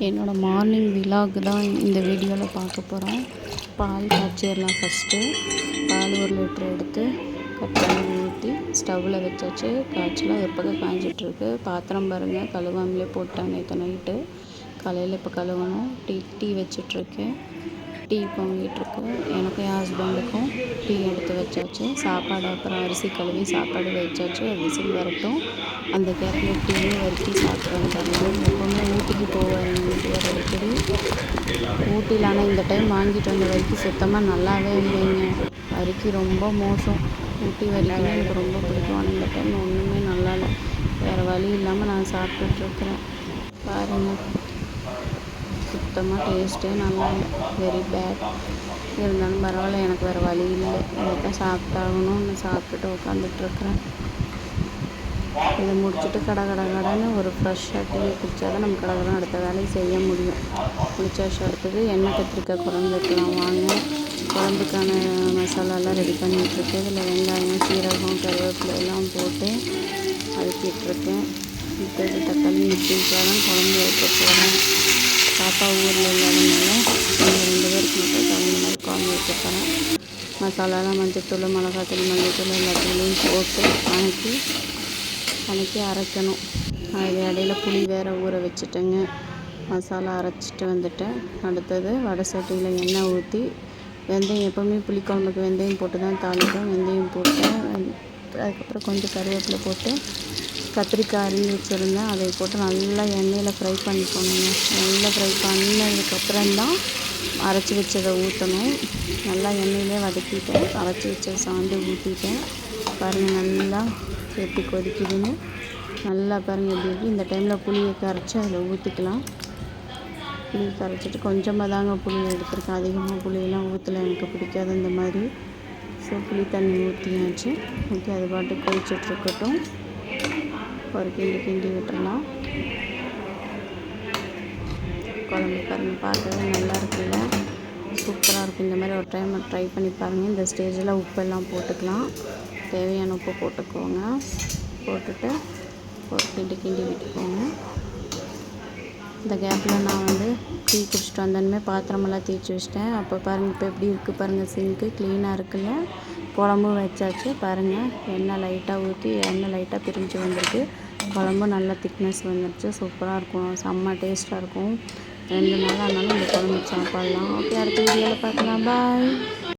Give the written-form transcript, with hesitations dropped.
என்னோடய morning vlog தான் இந்த வீடியோவில் பார்க்க போகிறோம். பால் காய்ச்சிடலாம். ஃபஸ்ட்டு பால் 1 லிட்டர் எடுத்து கட் பண்ணி ஊற்றி ஸ்டவ்வில் வச்சாச்சு. காய்ச்சலாம் ஒரு பக்கம் காய்ஞ்சிட்ருக்கு. பாத்திரம் பாருங்கள், கழுவாமலே போட்டேன் நேற்று நைட்டு. காலையில் இப்போ கழுவணும். டீ வச்சிட்ருக்கேன். டீ பொங்கிட்டுருக்கு. எனக்கும் என் ஹஸ்பண்டுக்கும் டீ எடுத்து வச்சாச்சு. சாப்பாடு அப்புறம் அரிசி கழுவி சாப்பாடு வச்சாச்சு. அது விசில் வரட்டும். அந்த கேப்பில் டீயும் வறுத்து சாப்பிட்டு வந்துடுறாங்க. எப்போவுமே ஊட்டிக்கு போவார் எங்கள் வீட்டுக்காரர் அடிக்கடி. ஊட்டியில் ஆனால் இந்த டைம் வாங்கிட்டு வந்த வரைக்கும் சுத்தமாக நல்லாவே இல்லைங்க. வரிக்கி ரொம்ப மோசம். ஊட்டி வரிக்கினா எனக்கு ரொம்ப பிடிக்கும். ஆனால் இந்த டைம் ஒன்றுமே நல்லா இல்லை. வேறு வழி இல்லாமல் நான் சாப்பிட்டுட்ருக்குறேன். பாருங்கள், சுத்தமாக டேஸ்ட்டே நல்லா இல்லை. Very bad. இருந்தாலும் பரவாயில்ல, எனக்கு வேறு வழி இல்லை. இதைத்தான் சாப்பிட்டாகணும்னு சாப்பிட்டுட்டு உட்காந்துட்ருக்குறேன். இதை முடிச்சுட்டு கடன்னு ஒரு ஃப்ரெஷ்ஷாக டீ குடித்தா தான் நம்ம கடகடன்னு அடுத்த வேலையை செய்ய முடியும். குளிச்சாச்சு. அடுத்தது எண்ணெய் கத்திரிக்காய் குழம்பு வைக்கலாம் வாங்க. குழம்புக்கான மசாலாலாம் ரெடி பண்ணிகிட்ருக்கேன். இதில் வெங்காயம், சீரகம், கருவேப்பிலை எல்லாம் போட்டு வதக்கிட்டுருக்கேன். அடுத்தது தக்காளி முருங்கைக்காய் தான் குழம்பு வைக்க போகிறேன். பாப்பா ஊரில் இல்லாதனால எங்கள் 2 பேருக்கு மட்டும் தகுந்த மாதிரி குழம்பு வைக்க போகிறேன். மசாலாலாம் மஞ்சத்தூள், மிளகாத்தூள், மல்லித்தூள் எல்லாத்துலேயும் போட்டு வதக்கி அரைக்கணும். அது இடையில புளி வேறு ஊற வச்சுட்டேங்க. மசாலா அரைச்சிட்டு வந்துட்டேன். அடுத்தது வடை சட்டியில் எண்ணெய் ஊற்றி வெந்தயம், எப்போவுமே புளிக்குழம்புக்கு வெந்தயம் போட்டு தான் தாளிப்பேன். வெந்தயம் போட்டேன். அதுக்கப்புறம் கொஞ்சம் கருவேப்பிலை போட்டு கத்திரிக்காய் அரிஞ்சு வச்சுருந்தேன். அதை போட்டு நல்லா எண்ணெயில் ஃப்ரை பண்ணிக்கணுங்க. நல்லா ஃப்ரை பண்ணதுக்கப்புறம்தான் அரைச்சி வச்சதை ஊற்றணும். நல்லா எண்ணெயிலே வதக்கிட்டேன். அரைச்சி வச்ச சாந்து ஊற்றிட்டேன். பாருங்கள் நல்லா எப்படி கொதிக்குதுன்னு. நல்லா பாருங்கள் எப்படி இருக்குது. இந்த டைமில் புளியை கரைச்சி அதில் ஊற்றிக்கலாம். புளி கரைச்சிட்டு கொஞ்சமாக தாங்க புளி எடுத்துருக்கேன். அதிகமாக புளியெல்லாம் ஊற்றலை, எனக்கு பிடிக்காது இந்த மாதிரி. ஸோ புளி தண்ணி ஊற்றியாச்சு. ஊற்றி அது பாட்டு கொதிச்சிட்ருக்கட்டும். ஒரு கிண்டி விட்டுறலாம். குழம்பு பாருங்கள், பார்க்கவே நல்லா இருக்குல்ல, சூப்பராக இருக்கும். இந்த மாதிரி ஒரு டைம் ட்ரை பண்ணி பாருங்கள். இந்த ஸ்டேஜில் உப்பெல்லாம் போட்டுக்கலாம். தேவையான உப்பு போட்டுக்கோங்க. போட்டுட்டு ஒரு கிண்டி விட்டுக்கோங்க. இந்த கேப்பில் நான் டீ குடிச்சிட்டு வந்தோன்னே பாத்திரமெல்லாம் தேய்ச்சி வச்சிட்டேன். அப்போ பாருங்கள் இப்போ எப்படி இருக்குது பாருங்கள். சிங்க்கு க்ளீனாக இருக்குல்ல. குழம்பும் வச்சாச்சு. பாருங்கள், எண்ணெய் லைட்டாக பிரிஞ்சு வந்திருக்கு. குழம்பு நல்லா திக்னஸ் வந்துடுச்சு. சூப்பராக இருக்கும். செம்ம டேஸ்ட்டாக இருக்கும். 2 நாள் ஆனாலும் இந்த குழம்பு சாப்பிட்லாம். ஓகே, அடுத்த வீடியோவில் பார்க்கலாம். பாய்.